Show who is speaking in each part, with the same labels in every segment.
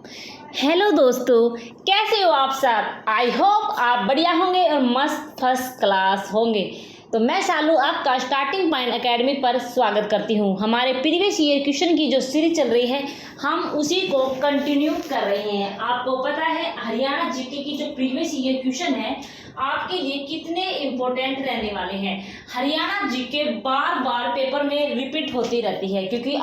Speaker 1: Hello दोस्तों, कैसे हो आप सब। आई होप आप बढ़िया होंगे और मस्त फर्स्ट क्लास होंगे। तो मैं शालू आपका स्टार्टिंग पॉइंट एकेडमी पर स्वागत करती हूँ। हमारे प्रीवियस ईयर क्वेश्चन की जो सीरीज चल रही है हम उसी को कंटिन्यू कर रहे हैं। आपको पता है हरियाणा जीके की जो प्रीवियस ईयर क्वेश्चन है आपके लिए कितने इम्पोर्टेंट रहने वाले हैं। हरियाणा जीके बार बार पेपर में रिपीट होती रहती है, क्योंकि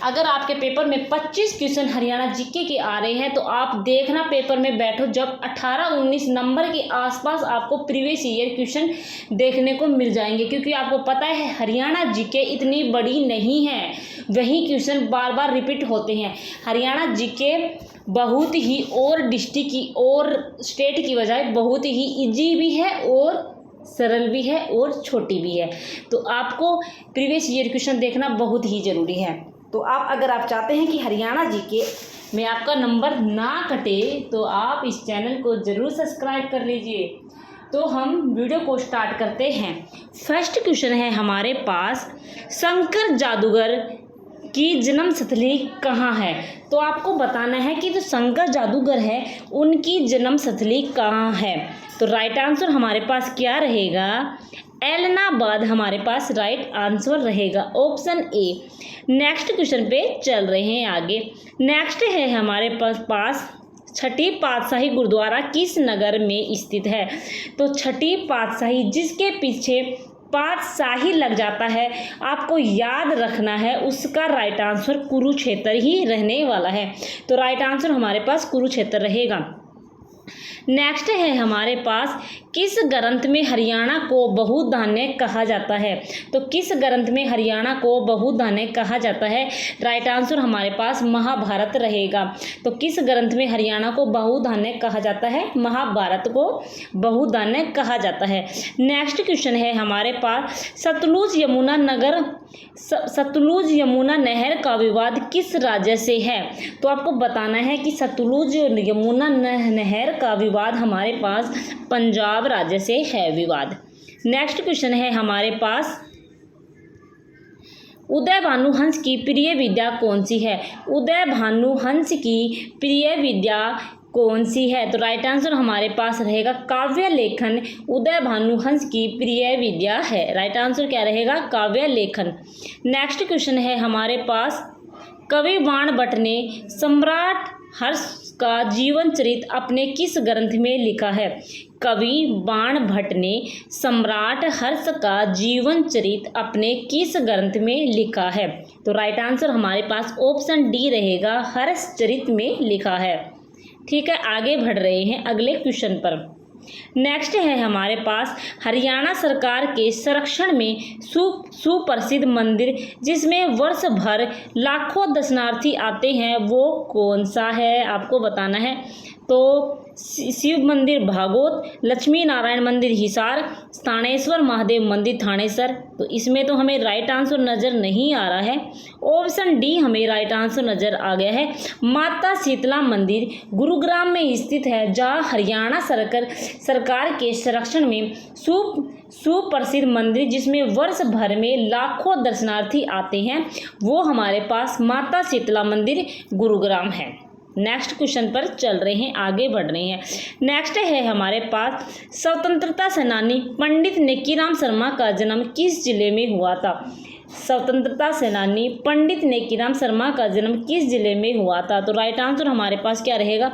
Speaker 1: अगर आपके पेपर में 25 क्वेश्चन हरियाणा जीके के आ रहे हैं तो आप देखना पेपर में बैठो जब 18-19 नंबर के आसपास आपको प्रीवियस ईयर क्वेश्चन देखने को मिल जाएंगे। क्योंकि आपको पता है हरियाणा जीके इतनी बड़ी नहीं है, वही क्वेश्चन बार बार रिपीट होते हैं। हरियाणा जीके बहुत ही और डिस्ट्रिक्ट की और स्टेट की बजाय बहुत ही इजी भी है और सरल भी है और छोटी भी है। तो आपको प्रीवियस ईयर क्वेश्चन देखना बहुत ही ज़रूरी है। तो अगर आप चाहते हैं कि हरियाणा जीके में आपका नंबर ना कटे तो आप इस चैनल को ज़रूर सब्सक्राइब कर लीजिए। तो हम वीडियो को स्टार्ट करते हैं। फर्स्ट क्वेश्चन है हमारे पास, शंकर जादूगर की जन्म स्थली कहाँ है। तो आपको बताना है कि जो शंकर जादूगर है उनकी जन्म स्थली कहाँ है। तो राइट आंसर हमारे पास क्या रहेगा, एलनाबाद हमारे पास राइट आंसर रहेगा, ऑप्शन ए। नेक्स्ट क्वेश्चन पे चल रहे हैं आगे। नेक्स्ट है हमारे पास छठी पातशाही गुरुद्वारा किस नगर में स्थित है। तो छठी पातशाही जिसके पीछे पातशाही लग जाता है आपको याद रखना है, उसका राइट आंसर कुरुक्षेत्र ही रहने वाला है। तो राइट आंसर हमारे पास कुरुक्षेत्र रहेगा। नेक्स्ट है हमारे पास, किस ग्रंथ में हरियाणा को बहुधान्य कहा जाता है। तो किस ग्रंथ में हरियाणा को बहुधान्य कहा जाता है, राइट आंसर हमारे पास महाभारत रहेगा। तो किस ग्रंथ में हरियाणा को बहुधान्य कहा जाता है, महाभारत को बहुधान्य कहा जाता है। नेक्स्ट क्वेश्चन है हमारे पास, सतलुज यमुना नहर का विवाद किस राज्य से है। तो आपको बताना है कि सतलुज यमुना नहर का विवाद हमारे पास पंजाब राज्य से है विवाद। नेक्स्ट क्वेश्चन है हमारे पास, उदय भानु हंस की प्रिय विद्या कौन सी है। उदय भानु हंस की प्रिय विद्या कौन सी है। तो राइट आंसर हमारे पास रहेगा काव्य लेखन उदय भानु हंस की प्रिय विद्या है। राइट आंसर क्या रहेगा, काव्य लेखन। नेक्स्ट क्वेश्चन है हमारे पास, कवि बाण भट्ट ने सम्राट हर्ष का जीवन चरित अपने किस ग्रंथ में लिखा है। कवि बाण भट्ट ने सम्राट हर्ष का जीवन चरित अपने किस ग्रंथ में लिखा है। तो राइट आंसर हमारे पास ऑप्शन डी रहेगा, हर्ष चरित में लिखा है। ठीक है, आगे बढ़ रहे हैं अगले क्वेश्चन पर। नेक्स्ट है हमारे पास, हरियाणा सरकार के संरक्षण में सुप्रसिद्ध मंदिर जिसमें वर्ष भर लाखों दर्शनार्थी आते हैं वो कौन सा है, आपको बताना है। तो शिव मंदिर भागोत, लक्ष्मी नारायण मंदिर हिसार, स्थानेश्वर महादेव मंदिर थानेसर। तो इसमें तो हमें राइट आंसर नज़र नहीं आ रहा है, ऑप्शन डी हमें राइट आंसर नज़र आ गया है। माता शीतला मंदिर गुरुग्राम में स्थित है, जहाँ हरियाणा सरकार के संरक्षण में सुप्रसिद्ध मंदिर जिसमें वर्ष भर में लाखों दर्शनार्थी आते हैं वो हमारे पास माता शीतला मंदिर गुरुग्राम है। नेक्स्ट क्वेश्चन पर चल रहे हैं, आगे बढ़ रहे हैं। नेक्स्ट है हमारे पास, स्वतंत्रता सेनानी पंडित नेकीराम शर्मा का जन्म किस जिले में हुआ था। स्वतंत्रता सेनानी पंडित नेकीराम शर्मा का जन्म किस जिले में हुआ था। तो राइट आंसर हमारे पास क्या रहेगा,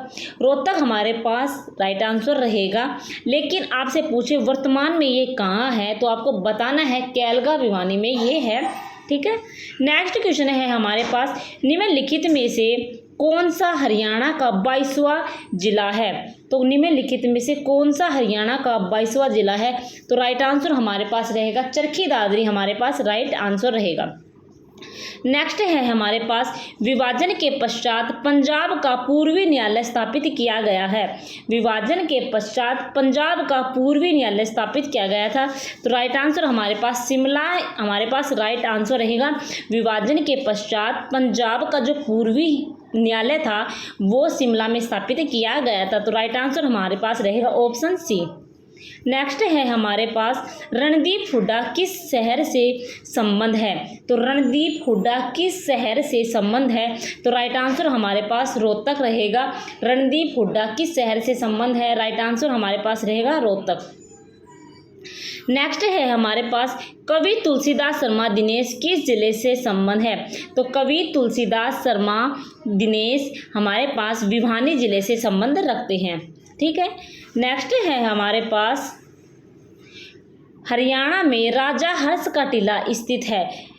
Speaker 1: रोहतक हमारे पास राइट आंसर रहेगा। लेकिन आपसे पूछे वर्तमान में ये कहाँ है तो आपको बताना है कैलगा भिवानी में ये है। ठीक है, नेक्स्ट क्वेश्चन है हमारे पास, निम्नलिखित में से कौन सा हरियाणा का 22वां जिला है। तो निम्नलिखित में से कौन सा हरियाणा का 22वां जिला है। तो राइट आंसर हमारे पास रहेगा चरखी दादरी हमारे पास राइट आंसर रहेगा। नेक्स्ट है हमारे पास, विभाजन के पश्चात पंजाब का पूर्वी न्यायालय स्थापित किया गया है। विभाजन के पश्चात पंजाब का पूर्वी न्यायालय स्थापित किया गया था। तो राइट आंसर हमारे पास शिमला हमारे पास राइट आंसर रहेगा। विभाजन के पश्चात पंजाब का जो पूर्वी न्यायालय था वो शिमला में स्थापित किया गया था। तो राइट आंसर हमारे पास रहेगा ऑप्शन सी। नेक्स्ट है हमारे पास रणदीप हुड्डा किस शहर से संबंध है? तो रणदीप हुड्डा किस शहर से संबंध है? तो राइट आंसर हमारे पास रोहतक रहेगा। रणदीप हुड्डा किस शहर से संबंध है? राइट आंसर हमारे पास रहेगा रोहतक। नेक्स्ट है हमारे पास कवि तुलसीदास शर्मा दिनेश किस जिले से संबंध है? तो कवि तुलसीदास शर्मा दिनेश हमारे पास भिवानी जिले से संबंध रखते हैं। ठीक है। नेक्स्ट है हमारे पास हरियाणा में राजा हर्ष का टीला स्थित है।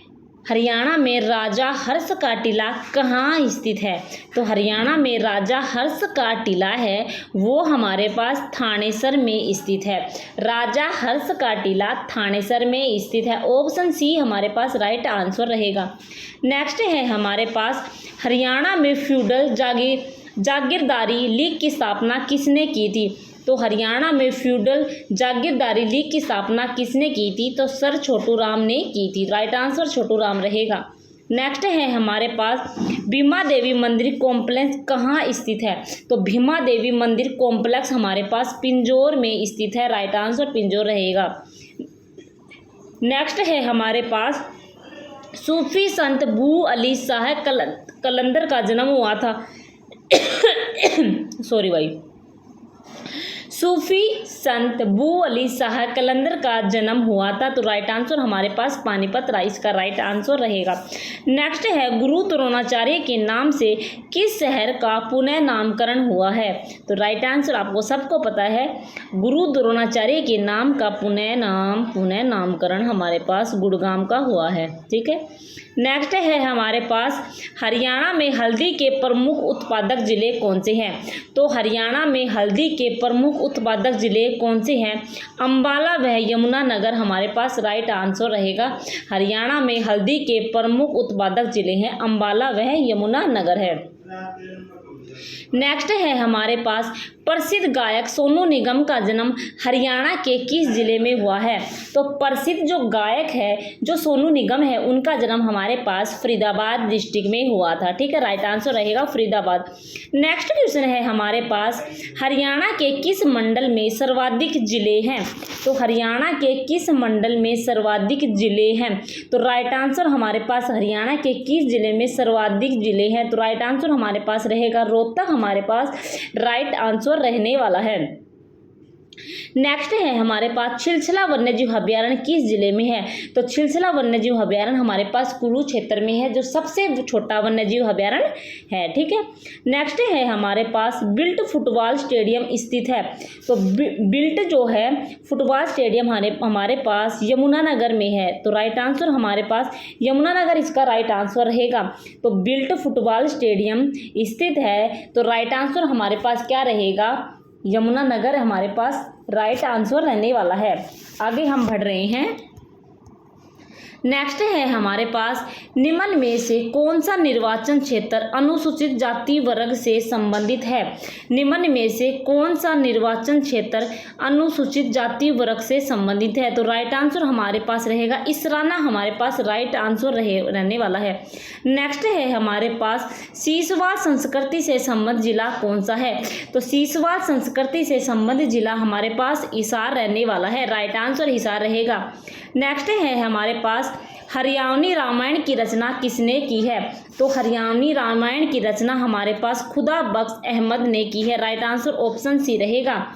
Speaker 1: हरियाणा में राजा हर्ष का टीला कहाँ स्थित है? तो हरियाणा में राजा हर्ष का टीला है वो हमारे पास थानेसर में स्थित है। राजा हर्ष का टीला थानेसर में स्थित है। ऑप्शन सी हमारे पास राइट आंसर रहेगा। नेक्स्ट है हमारे पास हरियाणा में फ्यूडल जागीरदारी लीग की स्थापना किसने की थी? तो हरियाणा में फ्यूडल जागीरदारी लीग की स्थापना किसने की थी? तो सर छोटू राम ने की थी। राइट आंसर छोटू राम रहेगा। नेक्स्ट है हमारे पास भीमा देवी मंदिर कॉम्प्लेक्स कहाँ स्थित है? तो भीमा देवी मंदिर कॉम्प्लेक्स हमारे पास पिंजौर में स्थित है। राइट आंसर पिंजौर रहेगा। नेक्स्ट है हमारे पास सूफी संत बू अली शाह कलंदर का जन्म हुआ था। सॉरी भाई। सूफी संत बू अली शाह कलंदर का जन्म हुआ था। तो राइट आंसर हमारे पास पानीपत राइस का राइट आंसर रहेगा। नेक्स्ट है गुरु द्रोणाचार्य के नाम से किस शहर का पुनः नामकरण हुआ है? तो राइट आंसर आपको सबको पता है, गुरु द्रोणाचार्य के नाम का पुनः नामकरण हमारे पास गुड़गांव का हुआ है। ठीक है। नेक्स्ट है हमारे पास हरियाणा में हल्दी के प्रमुख उत्पादक जिले कौन से हैं? तो हरियाणा में हल्दी के प्रमुख उत्पादक जिले कौन से हैं? अंबाला व यमुनानगर हमारे पास राइट आंसर रहेगा। हरियाणा में हल्दी के प्रमुख उत्पादक जिले हैं अंबाला व यमुनानगर है। नेक्स्ट है हमारे पास प्रसिद्ध गायक सोनू निगम का जन्म हरियाणा के किस जिले में हुआ है? तो प्रसिद्ध जो गायक है जो सोनू निगम है उनका जन्म हमारे पास फरीदाबाद डिस्ट्रिक्ट में हुआ था। ठीक है। राइट आंसर रहेगा फरीदाबाद। नेक्स्ट क्वेश्चन है हमारे पास हरियाणा के किस मंडल में सर्वाधिक जिले हैं? तो हरियाणा के किस मंडल में सर्वाधिक जिले हैं? तो राइट आंसर हमारे पास हरियाणा के किस जिले में सर्वाधिक जिले हैं? तो राइट आंसर हमारे पास रहेगा रोहतक हमारे पास राइट आंसर रहने वाला है। नेक्स्ट है हमारे पास छिलछला वन्यजीव अभ्यारण्य किस जिले में है? तो छिलछला वन्यजीव अभ्यारण्य हमारे पास कुल्लू क्षेत्र में है जो सबसे छोटा वन्यजीव अभ्यारण्य है। ठीक है। नेक्स्ट है हमारे पास बिल्ट फुटबॉल स्टेडियम स्थित है। तो बिल्ट जो है फुटबॉल स्टेडियम हमारे पास यमुनानगर में है। तो राइट आंसर हमारे पास यमुनानगर इसका राइट आंसर रहेगा। तो बिल्ट फुटबॉल स्टेडियम स्थित है। तो राइट आंसर हमारे पास क्या रहेगा? यमुनानगर हमारे पास राइट आंसर रहने वाला है। आगे हम बढ़ रहे हैं। नेक्स्ट है हमारे पास निम्न में से कौन सा निर्वाचन क्षेत्र अनुसूचित जाति वर्ग से संबंधित है? निम्न में से कौन सा निर्वाचन क्षेत्र अनुसूचित जाति वर्ग से संबंधित है? तो राइट आंसर हमारे पास रहेगा इसराना हमारे पास राइट आंसर रहने वाला है। नेक्स्ट है हमारे पास सीसवाल संस्कृति से संबंधित जिला कौन सा है? तो सीसवाल संस्कृति से संबंधित जिला हमारे पास हिसार रहने वाला है। राइट आंसर हिसार रहेगा। नेक्स्ट है हमारे पास हरियाणवी रामायण की रचना किसने की है? तो हरियाणवी रामायण की रचना हमारे पास खुदा बख्श अहमद ने की है। राइट आंसर ऑप्शन सी रहेगा।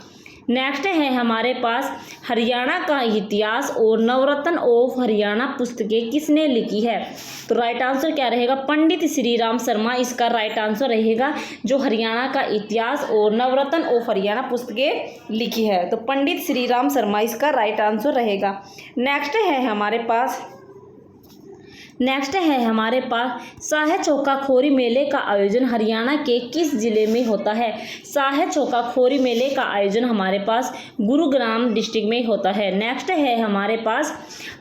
Speaker 1: नेक्स्ट है हमारे पास हरियाणा का इतिहास और नवरत्न ऑफ हरियाणा पुस्तकें किसने लिखी है? तो राइट आंसर क्या रहेगा? पंडित श्री राम शर्मा इसका राइट आंसर रहेगा जो हरियाणा का इतिहास और नवरत्न ऑफ हरियाणा पुस्तकें लिखी है। तो पंडित श्री राम शर्मा इसका राइट आंसर रहेगा। नेक्स्ट है हमारे पास साहे चौका खोरी मेले का आयोजन हरियाणा के किस जिले में होता है? साहे चौका खोरी मेले का आयोजन हमारे पास गुरुग्राम डिस्ट्रिक्ट में होता है। नेक्स्ट है हमारे पास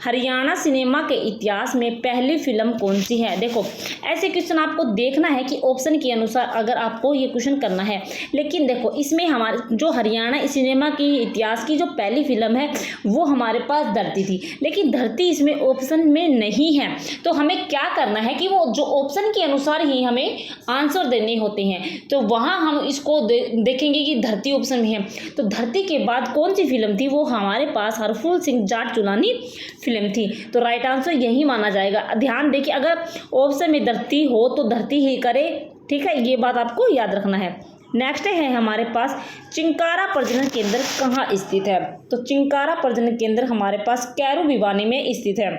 Speaker 1: हरियाणा सिनेमा के इतिहास में पहली फिल्म कौन सी है? देखो ऐसे क्वेश्चन आपको देखना है कि ऑप्शन के अनुसार अगर आपको ये क्वेश्चन करना है। लेकिन देखो इसमें हमारे जो हरियाणा सिनेमा की इतिहास की जो पहली फिल्म है वो हमारे पास धरती थी, लेकिन धरती इसमें ऑप्शन में नहीं है। तो हमें क्या करना है कि वो जो ऑप्शन के अनुसार ही हमें आंसर देने होते हैं। तो वहाँ हम इसको देखेंगे कि धरती ऑप्शन में है, तो धरती के बाद कौन सी फिल्म थी, वो हमारे पास हरफूल सिंह जाट चुलानी फिल्म थी। तो राइट आंसर यही माना जाएगा। ध्यान देखिए, अगर ऑप्शन में धरती हो तो धरती ही करे, ठीक है, ये बात आपको याद रखना है। नेक्स्ट है हमारे पास चिंकारा प्रजनन केंद्र कहाँ स्थित है। तो चिंकारा प्रजनन केंद्र हमारे पास कैरो भिवानी में स्थित है।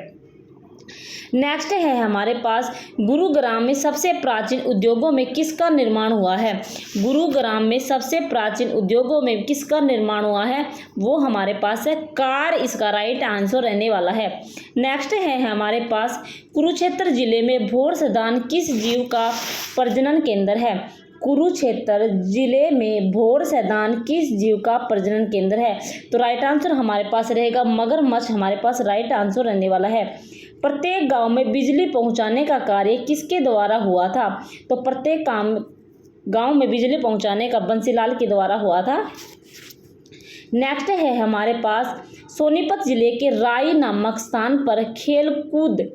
Speaker 1: नेक्स्ट है हमारे पास गुरुग्राम में सबसे प्राचीन उद्योगों में किसका निर्माण हुआ है। गुरुग्राम में सबसे प्राचीन उद्योगों में किसका निर्माण हुआ है, वो हमारे पास है कार, इसका राइट आंसर रहने वाला है। नेक्स्ट है हमारे पास कुरुक्षेत्र जिले में भोर सैदान किस जीव का प्रजनन केंद्र है। कुरुक्षेत्र जिले में भोर सैदान किस जीव का प्रजनन केंद्र है। तो राइट आंसर हमारे पास रहेगा मगरमच्छ, हमारे पास राइट आंसर रहने वाला है। प्रत्येक गांव में बिजली पहुंचाने का कार्य किसके द्वारा हुआ था। तो प्रत्येक गांव में बिजली पहुंचाने का बंसीलाल के द्वारा हुआ था। नेक्स्ट है हमारे पास सोनीपत जिले के राई नामक स्थान पर खेल कूद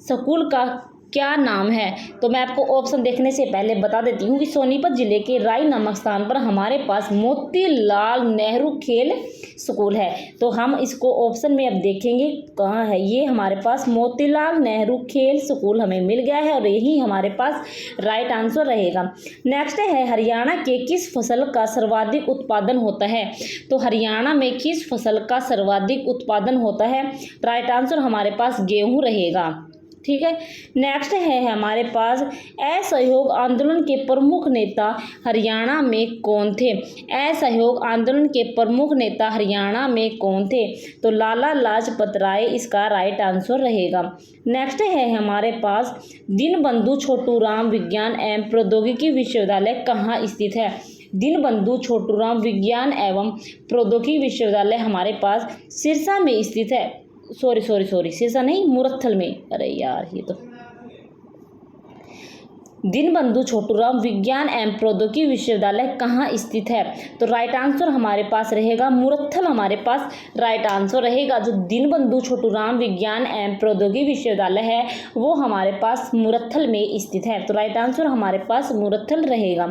Speaker 1: स्कूल का क्या नाम है। तो मैं आपको ऑप्शन देखने से पहले बता देती हूँ कि सोनीपत जिले के राई नामक स्थान पर हमारे पास मोतीलाल नेहरू खेल स्कूल है। तो हम इसको ऑप्शन में अब देखेंगे कहाँ है, ये हमारे पास मोतीलाल नेहरू खेल स्कूल हमें मिल गया है और यही हमारे पास राइट आंसर रहेगा। नेक्स्ट है हरियाणा के किस फसल का सर्वाधिक उत्पादन होता है। तो हरियाणा में किस फसल का सर्वाधिक उत्पादन होता है, राइट आंसर हमारे पास गेहूँ रहेगा, ठीक है। नेक्स्ट है हमारे पास असहयोग आंदोलन के प्रमुख नेता हरियाणा में कौन थे। असहयोग आंदोलन के प्रमुख नेता हरियाणा में कौन थे। तो लाला लाजपत राय इसका राइट आंसर रहेगा। नेक्स्ट है हमारे पास दीनबंधु छोटूराम विज्ञान एवं प्रौद्योगिकी विश्वविद्यालय कहाँ स्थित है। दीनबंधु छोटूराम विज्ञान एवं प्रौद्योगिकी विश्वविद्यालय हमारे पास सिरसा में स्थित है। सॉरी सिरसा नहीं, मुरथल में। अरे यार, ये तो दीनबंधु छोटूराम विज्ञान एवं प्रौद्योगिकी विश्वविद्यालय कहाँ स्थित है। तो राइट आंसर हमारे पास रहेगा मुरथल, हमारे पास राइट आंसर रहेगा। जो दीनबंधु छोटूराम विज्ञान एवं प्रौद्योगिकी विश्वविद्यालय है वो हमारे पास मुरथल में स्थित है। तो राइट आंसर हमारे पास मुरथल रहेगा।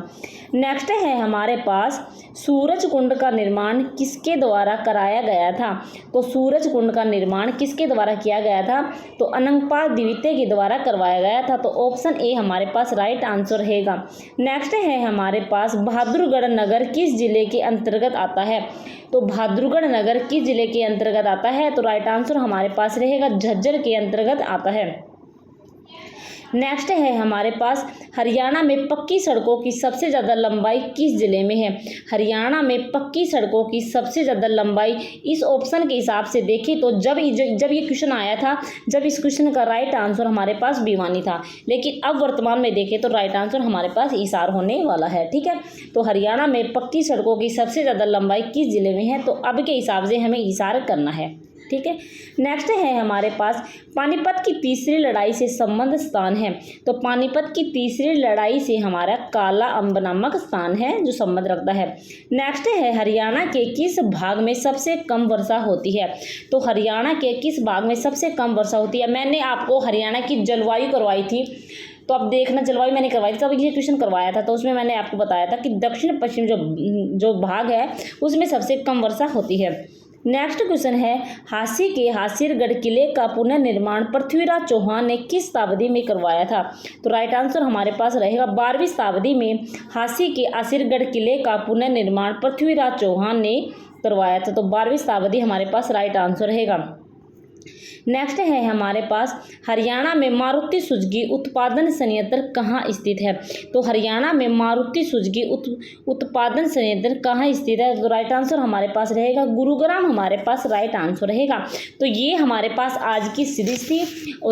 Speaker 1: नेक्स्ट है हमारे पास सूरज कुंड का निर्माण किसके द्वारा कराया गया था। तो सूरज कुंड का निर्माण किसके द्वारा किया गया था। तो अनंगपाल द्वितीय के द्वारा करवाया गया था। तो ऑप्शन ए हमारे पास राइट आंसर रहेगा। नेक्स्ट है हमारे पास बहादुरगढ़ नगर किस जिले के अंतर्गत आता है। तो बहादुरगढ़ नगर किस जिले के अंतर्गत आता है। तो राइट आंसर हमारे पास रहेगा झज्जर के अंतर्गत आता है। नेक्स्ट है हमारे पास हरियाणा में पक्की सड़कों की सबसे ज़्यादा लंबाई किस जिले में है। हरियाणा में पक्की सड़कों की सबसे ज़्यादा लंबाई इस ऑप्शन के हिसाब से देखें तो जब ये क्वेश्चन आया था, जब इस क्वेश्चन का राइट आंसर हमारे पास भिवानी था, लेकिन अब वर्तमान में देखें तो राइट आंसर हमारे पास हिसार होने वाला है, ठीक है। तो हरियाणा में पक्की सड़कों की सबसे ज़्यादा लंबाई किस जिले में है। तो अब के हिसाब से हमें हिसार करना है, ठीक है। नेक्स्ट है हमारे पास पानीपत की तीसरी लड़ाई से संबंध स्थान है। तो पानीपत की तीसरी लड़ाई से हमारा काला अम्ब नामक स्थान है जो संबंध रखता है। नेक्स्ट है हरियाणा के किस भाग में सबसे कम वर्षा होती है। तो हरियाणा के किस भाग में सबसे कम वर्षा होती है। मैंने आपको हरियाणा की जलवायु करवाई थी, तो अब देखना, जलवायु मैंने करवाई थी, तब ये क्वेश्चन करवाया था, तो उसमें मैंने आपको बताया था कि दक्षिण पश्चिम जो भाग है उसमें सबसे कम वर्षा होती है। नेक्स्ट क्वेश्चन है हांसी के हासिरगढ़ किले का पुनर्निर्माण पृथ्वीराज चौहान ने किस शताब्दी में करवाया था। तो राइट आंसर हमारे पास रहेगा 12वीं शताब्दी में हांसी के हासिरगढ़ किले का पुनर्निर्माण पृथ्वीराज चौहान ने करवाया था। तो 12वीं शताब्दी हमारे पास राइट आंसर रहेगा। नेक्स्ट है हमारे पास हरियाणा में मारुति सुजुकी उत्पादन संयंत्र कहाँ स्थित है। तो हरियाणा में मारुति सुजुकी उत्पादन संयंत्र कहाँ स्थित है। तो राइट आंसर हमारे पास रहेगा गुरुग्राम, हमारे पास राइट आंसर रहेगा। तो ये हमारे पास आज की सीरीज थी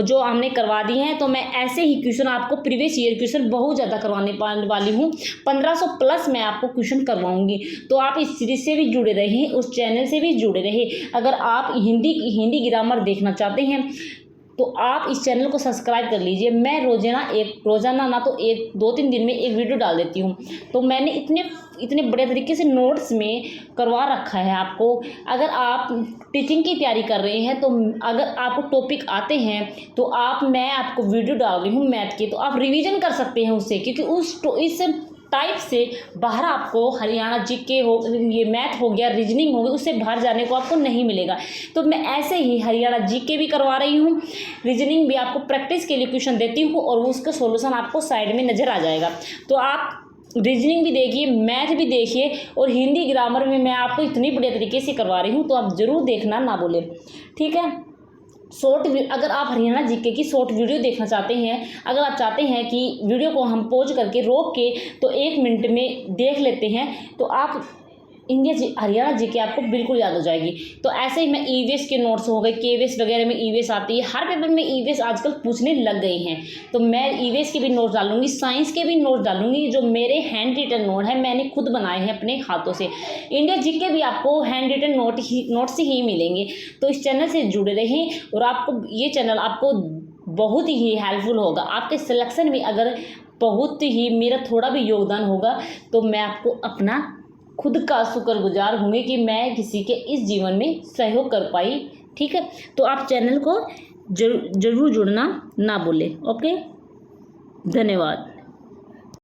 Speaker 1: जो हमने करवा दी है। तो मैं ऐसे ही क्वेश्चन आपको प्रीवियस ईयर क्वेश्चन बहुत ज़्यादा करवाने वाली हूँ, 1500 प्लस मैं आपको क्वेश्चन करवाऊंगी। तो आप इस सीरीज से भी जुड़े रहे, उस चैनल से भी जुड़े रहे। अगर आप हिंदी ग्रामर देखना चाहते हैं तो आप इस चैनल को सब्सक्राइब कर लीजिए। मैं रोज़ाना ना तो 2-3 दिन में एक वीडियो डाल देती हूँ। तो मैंने इतने बड़े तरीके से नोट्स में करवा रखा है आपको। अगर आप टीचिंग की तैयारी कर रहे हैं, तो अगर आपको टॉपिक आते हैं तो मैं आपको वीडियो डाल रही हूँ मैथ की, तो आप रिवीजन कर सकते हैं उससे, क्योंकि इस टाइप से बाहर आपको हरियाणा जीके हो, ये मैथ हो गया, रीजनिंग हो गया, उससे बाहर जाने को आपको नहीं मिलेगा। तो मैं ऐसे ही हरियाणा जीके भी करवा रही हूँ, रीजनिंग भी आपको प्रैक्टिस के लिए क्वेश्चन देती हूँ और उसका सॉल्यूशन आपको साइड में नज़र आ जाएगा। तो आप रीजनिंग भी देखिए, मैथ भी देखिए, और हिंदी ग्रामर में मैं आपको इतनी बढ़िया तरीके से करवा रही हूँ, तो आप ज़रूर देखना ना बोले, ठीक है। अगर आप हरियाणा जीके की शॉर्ट वीडियो देखना चाहते हैं, अगर आप चाहते हैं कि वीडियो को हम पॉज करके रोक के तो 1 मिनट में देख लेते हैं, तो आप हरियाणा जीके आपको बिल्कुल याद हो जाएगी। तो ऐसे ही मैं ईवीएस के नोट्स हो गए, केवीएस वगैरह में ईवीएस आती है, हर पेपर में ईवीएस आजकल पूछने लग गए हैं, तो मैं ईवीएस के भी नोट्स डालूंगी, साइंस के भी नोट्स डालूंगी, जो मेरे हैंड रिटन नोट है, मैंने खुद बनाए हैं अपने हाथों से। इंडिया जीके भी आपको हैंड रिटन नोट्स ही मिलेंगे। तो इस चैनल से जुड़े रहें, और ये चैनल आपको बहुत ही हेल्पफुल होगा आपके सिलेक्शन में। अगर बहुत ही मेरा थोड़ा भी योगदान होगा, तो मैं आपको अपना खुद का शुक्रगुजार हूँगी कि मैं किसी के इस जीवन में सहयोग कर पाई, ठीक है। तो आप चैनल को जरूर जुड़ना ना भूलें। ओके, धन्यवाद।